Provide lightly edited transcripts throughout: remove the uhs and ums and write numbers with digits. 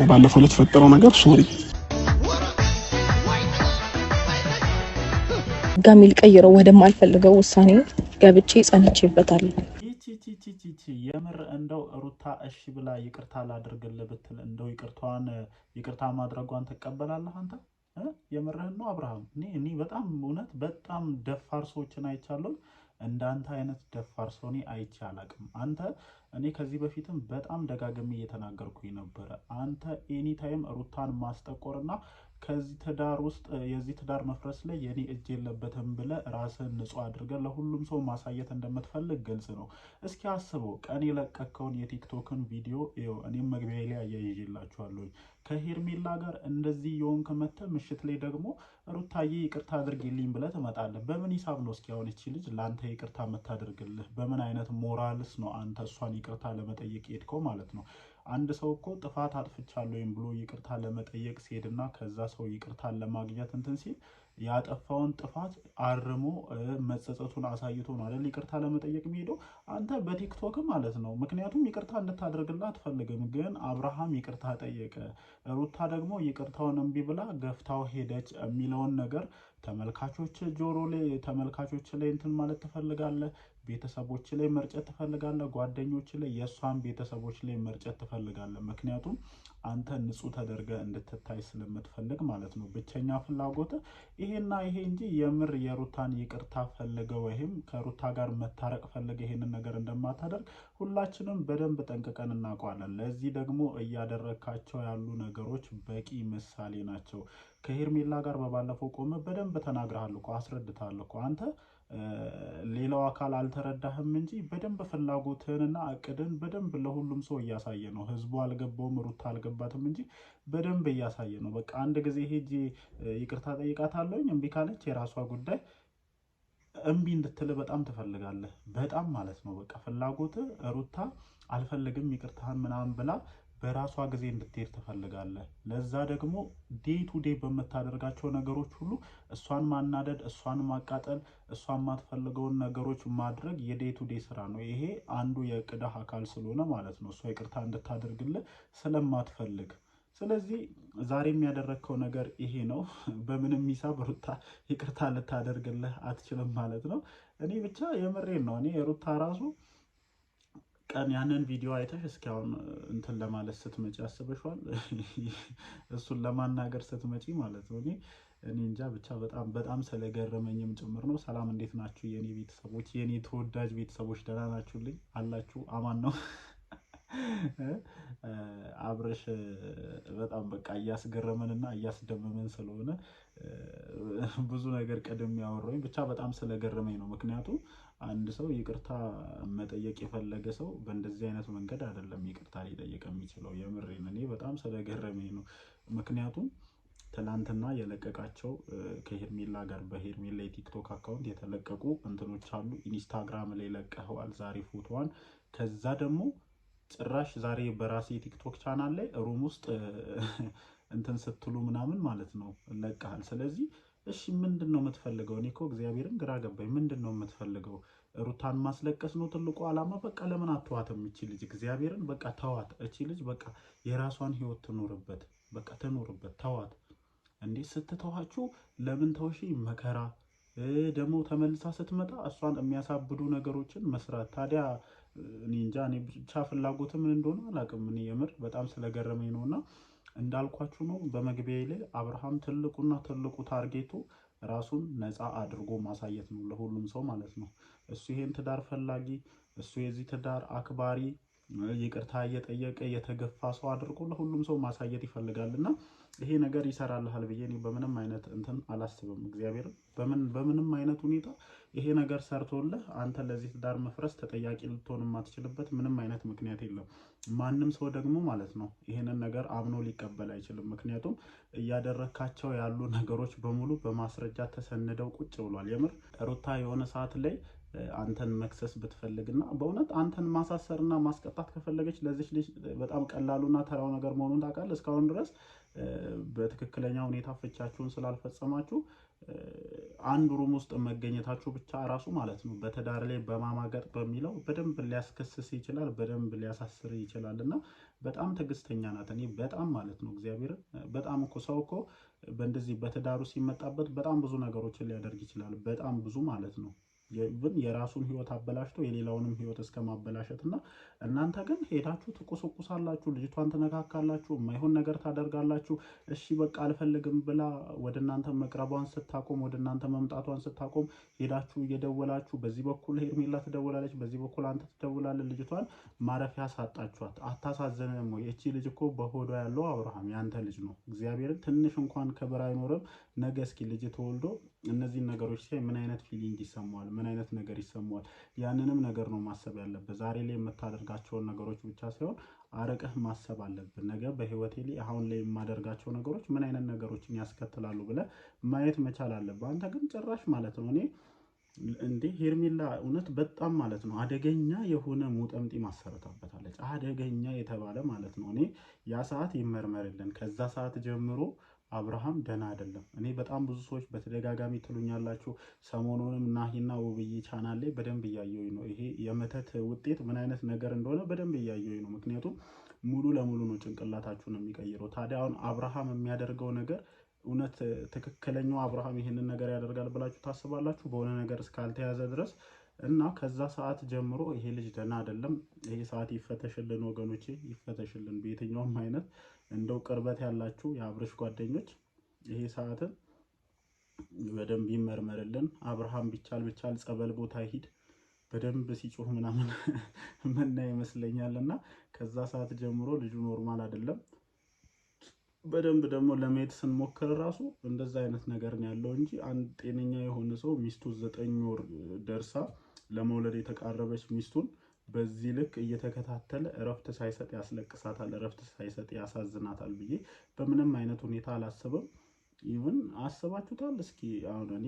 ባለፈው ለተፈጠረው ነገር ሶሪ ጋሚል ቀይረው ወደማልፈልገው ውሳኔ ገብቼ ጸንቼበታለሁ። የምር እንደው ሩታ እሺ ብላ ይቅርታ ላድርግልህ ብትል እንደው ይቅርታ ማድረጓን ትቀበላለህ አንተ? የምርህን ነው አብርሃም? እኔ በጣም እውነት በጣም ደፋር ሰዎችን አይቻለሁ። እንዳንተ አይነት ደፋር ሰው እኔ አይቼ አላቅም። እኔ ከዚህ በፊትም በጣም ደጋግሜ እየተናገርኩኝ ነበረ። አንተ ኤኒ ታይም ሩታን ማስጠቆርና ከዚህ ትዳር ውስጥ የዚህ ትዳር መፍረስ ላይ የኔ እጅ የለበትም ብለህ ራስህን ንጹህ አድርገህ ለሁሉም ሰው ማሳየት እንደምትፈልግ ግልጽ ነው። እስኪ አስበው፣ ቀን የለቀከውን የቲክቶክን ቪዲዮ ይኸው እኔም መግቢያ ላይ አያይዤላችኋለሁ። ከሄርሜላ ጋር እንደዚህ የሆንክ መተህ ምሽት ላይ ደግሞ ሩታዬ ይቅርታ አድርጊልኝ ብለህ ትመጣለህ። በምን ሂሳብ ነው እስኪ አሁን እቺ ልጅ ለአንተ ይቅርታ የምታደርግልህ? በምን አይነት ሞራልስ ነው አንተ እሷን ይቅርታ ለመጠየቅ ሄድከው ማለት ነው? አንድ ሰው እኮ ጥፋት አጥፍቻለሁ ብሎ ይቅርታ ለመጠየቅ ሲሄድና ከዛ ሰው ይቅርታን ለማግኘት እንትን ሲል ያጠፋውን ጥፋት አርሞ መጸጸቱን አሳይቶ ነው አይደል ይቅርታ ለመጠየቅ የሚሄደው። አንተ በቲክቶክ ማለት ነው። ምክንያቱም ይቅርታ እንድታደርግላት አትፈልግም፣ ግን አብርሃም ይቅርታ ጠየቀ፣ ሩታ ደግሞ ይቅርታውን እምቢ ብላ ገፍታው ሄደች የሚለውን ነገር ተመልካቾች ጆሮ ላይ ተመልካቾች ላይ እንትን ማለት ትፈልጋለህ? ቤተሰቦች ላይ መርጨት ትፈልጋለህ? ጓደኞች ላይ የእሷን ቤተሰቦች ላይ መርጨት ትፈልጋለህ? ምክንያቱም አንተ ንጹህ ተደርገህ እንድትታይ ስለምትፈልግ ማለት ነው። ብቸኛ ፍላጎት ይሄና ይሄ እንጂ የምር የሩታን ይቅርታ ፈልገው ወይም ከሩታ ጋር መታረቅ ፈልገህ ይሄንን ነገር እንደማታደርግ ሁላችንም በደንብ ጠንቅቀን እናውቀዋለን። ለዚህ ደግሞ እያደረካቸው ያሉ ነገሮች በቂ ምሳሌ ናቸው። ከሄርሜላ ጋር በባለፈው ቆመ በደንብ ተናግረሃል እኮ አስረድተሃል እኮ አንተ ሌላው አካል አልተረዳህም እንጂ በደንብ ፍላጎትህንና እቅድን በደንብ ለሁሉም ሰው እያሳየ ነው። ህዝቡ አልገባውም፣ ሩታ አልገባትም እንጂ በደንብ እያሳየ ነው። በቃ አንድ ጊዜ ሄጄ ይቅርታ ጠይቃታለሁኝ እምቢ ካለች የራሷ ጉዳይ። እምቢ እንድትል በጣም ትፈልጋለህ፣ በጣም ማለት ነው። በቃ ፍላጎትህ ሩታ አልፈልግም ይቅርታህን ምናምን ብላ በራሷ ጊዜ እንድትሄድ ትፈልጋለህ። ለዛ ደግሞ ዴይ ቱ ዴይ በምታደርጋቸው ነገሮች ሁሉ እሷን ማናደድ፣ እሷን ማቃጠል፣ እሷን ማትፈልገውን ነገሮች ማድረግ የዴይ ቱ ዴይ ስራ ነው። ይሄ አንዱ የእቅድህ አካል ስለሆነ ማለት ነው፣ እሷ ይቅርታ እንድታደርግልህ ስለማትፈልግ። ስለዚህ ዛሬ የሚያደረግከው ነገር ይሄ ነው። በምንም ሂሳብ ሩታ ይቅርታ ልታደርግልህ አትችልም ማለት ነው። እኔ ብቻ የምሬን ነው። እኔ ሩታ ራሱ ቀን ያንን ቪዲዮ አይተሽ እስኪ አሁን እንትን ለማለት ስትመጪ አስበሽዋል? እሱን ለማናገር ስትመጪ ማለት ነው። እኔ እንጃ ብቻ በጣም ስለገረመኝም ጭምር ነው። ሰላም እንዴት ናችሁ የኔ ቤተሰቦች፣ የኔ ተወዳጅ ቤተሰቦች? ደህና ናችሁልኝ? አላችሁ? አማን ነው? አብረሽ በጣም በቃ እያስገረመንና እያስደመመን ስለሆነ ብዙ ነገር ቀደም ያወራኝ ብቻ በጣም ስለገረመኝ ነው። ምክንያቱም አንድ ሰው ይቅርታ መጠየቅ የፈለገ ሰው በእንደዚህ አይነት መንገድ አይደለም ይቅርታ ሊጠየቅ የሚችለው። የምሬን እኔ በጣም ስለገረመኝ ነው። ምክንያቱም ትናንትና የለቀቃቸው ከሄርሜላ ጋር በሄርሜላ የቲክቶክ አካውንት የተለቀቁ እንትኖች አሉ። ኢንስታግራም ላይ ለቀኸዋል ዛሬ ፎቶዋን። ከዛ ደግሞ ጭራሽ ዛሬ በራሴ ቲክቶክ ቻናል ላይ ሩም ውስጥ እንትን ስትሉ ምናምን ማለት ነው ለቀሃል። ስለዚህ እሺ ምንድን ነው የምትፈልገው? እኔ እኮ እግዚአብሔርን ግራ ገባኝ። ምንድን ነው የምትፈልገው? ሩታን ማስለቀስ ነው ትልቁ ዓላማ? በቃ ለምን አትዋትም? እቺ ልጅ እግዚአብሔርን በቃ ተዋት። እቺ ልጅ በቃ የራሷን ህይወት ትኖርበት፣ በቃ ትኖርበት። ተዋት እንዴ! ስትተዋችሁ ለምን ተውሺ? መከራ ደግሞ ተመልሳ ስትመጣ እሷን የሚያሳብዱ ነገሮችን መስራት። ታዲያ እኔ እንጃ። እኔ ብቻ ፍላጎት ምን እንደሆነ አላውቅም። እኔ የምር በጣም ስለገረመኝ ነውና እንዳልኳችሁ ነው በመግቢያ ላይ አብርሃም ትልቁና ትልቁ ታርጌቱ ራሱን ነፃ አድርጎ ማሳየት ነው ለሁሉም ሰው ማለት ነው። እሱ ይሄን ትዳር ፈላጊ፣ እሱ የዚህ ትዳር አክባሪ፣ ይቅርታ እየጠየቀ የተገፋ ሰው አድርጎ ለሁሉም ሰው ማሳየት ይፈልጋልና ይሄ ነገር ይሰራልሃል ብዬ እኔ በምንም አይነት እንትን አላስብም። እግዚአብሔር በምንም አይነት ሁኔታ ይሄ ነገር ሰርቶልህ አንተ ለዚህ ትዳር መፍረስ ተጠያቂ ልትሆን የማትችልበት ምንም አይነት ምክንያት የለም። ማንም ሰው ደግሞ ማለት ነው ይሄንን ነገር አምኖ ሊቀበል አይችልም። ምክንያቱም እያደረካቸው ያሉ ነገሮች በሙሉ በማስረጃ ተሰንደው ቁጭ ብሏል። የምር ሩታ የሆነ ሰዓት ላይ አንተን መክሰስ ብትፈልግና በእውነት አንተን ማሳሰርና ማስቀጣት ከፈለገች ለዚች ልጅ በጣም ቀላሉና ተራው ነገር መሆኑን ታውቃለህ። እስካሁን ድረስ በትክክለኛ ሁኔታ ፍቻችሁን ስላልፈጸማችሁ አንድ ሩም ውስጥ መገኘታችሁ ብቻ ራሱ ማለት ነው በትዳር ላይ በማማገጥ በሚለው በደንብ ሊያስከስስ ይችላል፣ በደንብ ሊያሳስር ይችላል። እና በጣም ትዕግስተኛ ናት። እኔ በጣም ማለት ነው እግዚአብሔርን በጣም እኮ ሰው እኮ በእንደዚህ በትዳሩ ሲመጣበት በጣም ብዙ ነገሮችን ሊያደርግ ይችላል። በጣም ብዙ ማለት ነው ግን የራሱን ህይወት አበላሽቶ የሌላውንም ህይወት እስከ ማበላሸት እና እናንተ ግን ሄዳችሁ ትቁስቁሳላችሁ፣ ልጅቷን ትነካካላችሁ፣ የማይሆን ነገር ታደርጋላችሁ። እሺ በቃ አልፈልግም ብላ ወደ እናንተ መቅረቧን ስታቆም፣ ወደ እናንተ መምጣቷን ስታቆም ሄዳችሁ እየደወላችሁ፣ በዚህ በኩል ሄርሜላ ትደውላለች፣ በዚህ በኩል አንተ ትደውላለህ። ልጅቷን ማረፊያ ሳጣችኋት። አታሳዝንም ወይ? እቺ ልጅ እኮ በሆዷ ያለው አብርሃም ያንተ ልጅ ነው። እግዚአብሔርን ትንሽ እንኳን ክብር አይኖርም? ነገ እስኪ ልጅ ተወልዶ እነዚህን ነገሮች ሲያይ ምን አይነት ፊሊንግ ይሰማዋል? ምን አይነት ነገር ይሰማዋል? ያንንም ነገር ነው ማሰብ ያለበት። ዛሬ ላይ የምታደርጋቸውን ነገሮች ብቻ ሳይሆን አረቀህ ማሰብ አለብን። ነገ በህይወቴ ላይ አሁን ላይ የማደርጋቸው ነገሮች ምን አይነት ነገሮችን ያስከትላሉ ብለህ ማየት መቻል አለብህ። አንተ ግን ጭራሽ ማለት ነው እኔ እንዴ ሄርሜላ እውነት በጣም ማለት ነው አደገኛ የሆነ ሙጠምጢ ማሰረታበታለች። አደገኛ የተባለ ማለት ነው። እኔ ያ ሰዓት ይመርመርልን። ከዛ ሰዓት ጀምሮ አብርሃም ደህና አይደለም። እኔ በጣም ብዙ ሰዎች በተደጋጋሚ ትሉኛላችሁ። ሰሞኑንም ናሂና ውብዬ ቻናል ላይ በደንብ እያየሁኝ ነው። ይሄ የመተት ውጤት ምን አይነት ነገር እንደሆነ በደንብ እያየሁኝ ነው። ምክንያቱም ሙሉ ለሙሉ ነው ጭንቅላታችሁን የሚቀይረው። ታዲያ አሁን አብርሃም የሚያደርገው ነገር እውነት ትክክለኛው አብርሃም ይሄንን ነገር ያደርጋል ብላችሁ ታስባላችሁ? በሆነ ነገር እስካልተያዘ ድረስ እና ከዛ ሰዓት ጀምሮ ይሄ ልጅ ደህና አይደለም። ይሄ ሰዓት ይፈተሽልን ወገኖቼ፣ ይፈተሽልን በየትኛውም አይነት እንደው ቅርበት ያላችሁ የአብርሽ ጓደኞች ይሄ ሰዓትን በደንብ ይመርመርልን። አብርሃም ቢቻል ጸበል ቦታ ይሂድ፣ በደንብ ሲጮህ ምናምን ምና ይመስለኛል። እና ከዛ ሰዓት ጀምሮ ልጁ ኖርማል አይደለም። በደንብ ደግሞ ለመሄድ ስንሞክር ራሱ እንደዛ አይነት ነገር ነው ያለው እንጂ አንድ ጤነኛ የሆነ ሰው ሚስቱ 9 ወር ደርሳ ለመውለድ የተቃረበች ሚስቱን በዚህ ልክ እየተከታተለ እረፍት ሳይሰጥ ያስለቅሳታል፣ እረፍት ሳይሰጥ ያሳዝናታል ብዬ በምንም አይነት ሁኔታ አላስብም። ኢቭን አስባችሁታል? እስኪ አሁን እኔ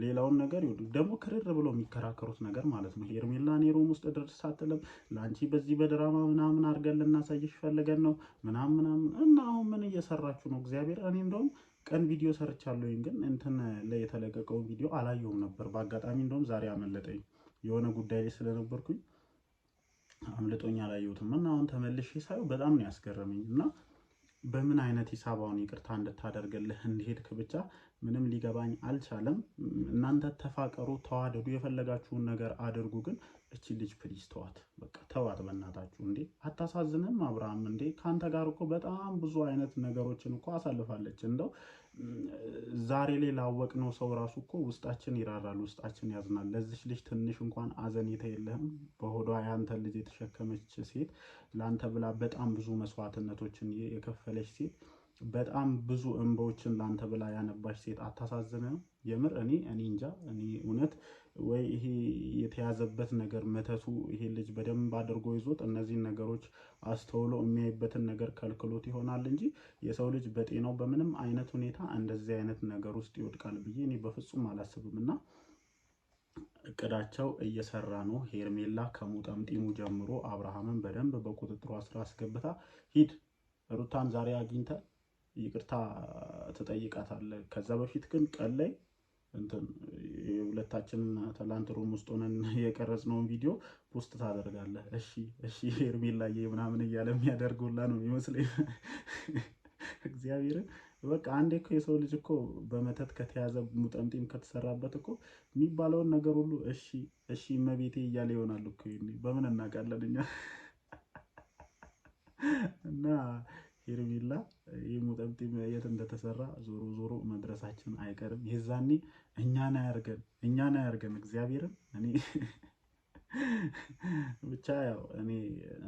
ሌላውን ነገር ይወዱ ደግሞ ክርር ብሎ የሚከራከሩት ነገር ማለት ነው ሄርሜላ እኔ ሩም ውስጥ ድረስ አትልም፣ ለአንቺ በዚህ በድራማ ምናምን አድርገን ልናሳይሽ ፈልገን ነው ምናምን እና አሁን ምን እየሰራችሁ ነው? እግዚአብሔር እኔ እንደውም ቀን ቪዲዮ ሰርቻለሁኝ ግን እንትን ላይ የተለቀቀው ቪዲዮ አላየሁም ነበር። በአጋጣሚ እንደውም ዛሬ አመለጠኝ፣ የሆነ ጉዳይ ላይ ስለነበርኩኝ አምልጦኝ አላየሁትም። እና አሁን ተመልሼ ሳየው በጣም ነው ያስገረመኝ። እና በምን አይነት ሂሳብ አሁን ይቅርታ እንድታደርግልህ እንዲሄድክ ብቻ ምንም ሊገባኝ አልቻለም። እናንተ ተፋቀሩ፣ ተዋደዱ፣ የፈለጋችሁን ነገር አድርጉ። ግን እቺ ልጅ ፕሊዝ ተዋት፣ በቃ ተዋት በእናታችሁ። እንዴ አታሳዝንም? አብርሃም እንዴ ከአንተ ጋር እኮ በጣም ብዙ አይነት ነገሮችን እኮ አሳልፋለች። እንደው ዛሬ ላይ ላወቅነው ሰው ራሱ እኮ ውስጣችን ይራራል፣ ውስጣችን ያዝናል። ለዚች ልጅ ትንሽ እንኳን አዘኔታ የለህም። በሆዷ ያንተን ልጅ የተሸከመች ሴት፣ ለአንተ ብላ በጣም ብዙ መስዋዕትነቶችን የከፈለች ሴት፣ በጣም ብዙ እንባዎችን ለአንተ ብላ ያነባች ሴት አታሳዝንም? የምር እኔ እንጃ። እኔ እውነት ወይ ይሄ የተያዘበት ነገር መተቱ ይሄ ልጅ በደንብ አድርጎ ይዞት እነዚህን ነገሮች አስተውሎ የሚያይበትን ነገር ከልክሎት ይሆናል እንጂ የሰው ልጅ በጤናው በምንም አይነት ሁኔታ እንደዚህ አይነት ነገር ውስጥ ይወድቃል ብዬ እኔ በፍጹም አላስብም። እና እቅዳቸው እየሰራ ነው። ሄርሜላ ከሙጠምጢሙ ጀምሮ አብርሃምን በደንብ በቁጥጥሯ ስር አስገብታ ሂድ ሩታን ዛሬ አግኝተ ይቅርታ ትጠይቃታለህ። ከዛ በፊት ግን ቀን ላይ እንትን የሁለታችንን ትላንት ሩም ውስጥ ሆነን የቀረጽነውን ቪዲዮ ፖስት ታደርጋለህ። እሺ ሄርሜላዬ ምናምን እያለ የሚያደርጉላ ነው የሚመስለኝ። እግዚአብሔርን በቃ አንዴ እኮ የሰው ልጅ እኮ በመተት ከተያዘ ሙጠምጢም ከተሰራበት እኮ የሚባለውን ነገር ሁሉ እሺ እመቤቴ እያለ ይሆናል እኮ። በምን እናውቃለን እኛ? እና ሄርሜላ ይህ ሙጠምጢም የት እንደተሰራ ዞሮ መድረሳችን አይቀርም። የዛኔ እኛን አያርገን እግዚአብሔርን። እኔ ብቻ ያው እኔ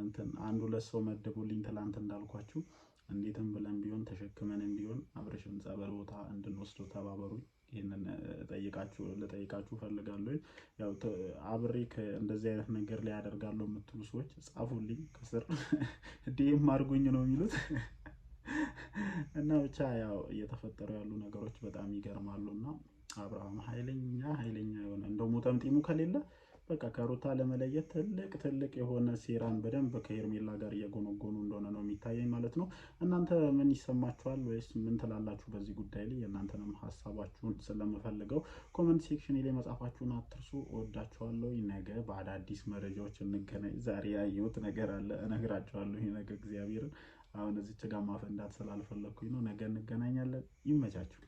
እንትን አንድ ሁለት ሰው መደቡልኝ ትላንት እንዳልኳችሁ እንዴትም ብለን ቢሆን ተሸክመን እንዲሆን አብርሽን ጸበል ቦታ እንድንወስደው ተባበሩኝ። ይህንን ልጠይቃችሁ ፈልጋለሁ። ያው አብሬ እንደዚህ አይነት ነገር ላይ ያደርጋለሁ የምትሉ ሰዎች ጻፉልኝ ከስር ዲኤም አድርጉኝ ነው የሚሉት። እና ብቻ ያው እየተፈጠሩ ያሉ ነገሮች በጣም ይገርማሉ። እና አብርሃም ኃይለኛ የሆነ እንደው ሙጠምጢሙ ከሌለ በቃ ከሩታ ለመለየት ትልቅ የሆነ ሴራን በደንብ ከሄርሜላ ጋር እየጎነጎኑ እንደሆነ ነው የሚታየኝ ማለት ነው። እናንተ ምን ይሰማችኋል? ወይስ ምን ትላላችሁ በዚህ ጉዳይ ላይ? የእናንተንም ሀሳባችሁን ስለምፈልገው ኮመንት ሴክሽን ላይ መጻፋችሁን አትርሱ። እወዳችኋለሁ። ነገ በአዳዲስ መረጃዎች እንገናኝ። ዛሬ ያየሁት ነገር አለ እነግራችኋለሁ። ይሄ ነገር እግዚአብሔርን አሁን እዚች ጋር ማፈንዳት ስላልፈለኩኝ ነው። ነገ እንገናኛለን። ይመቻችሁ።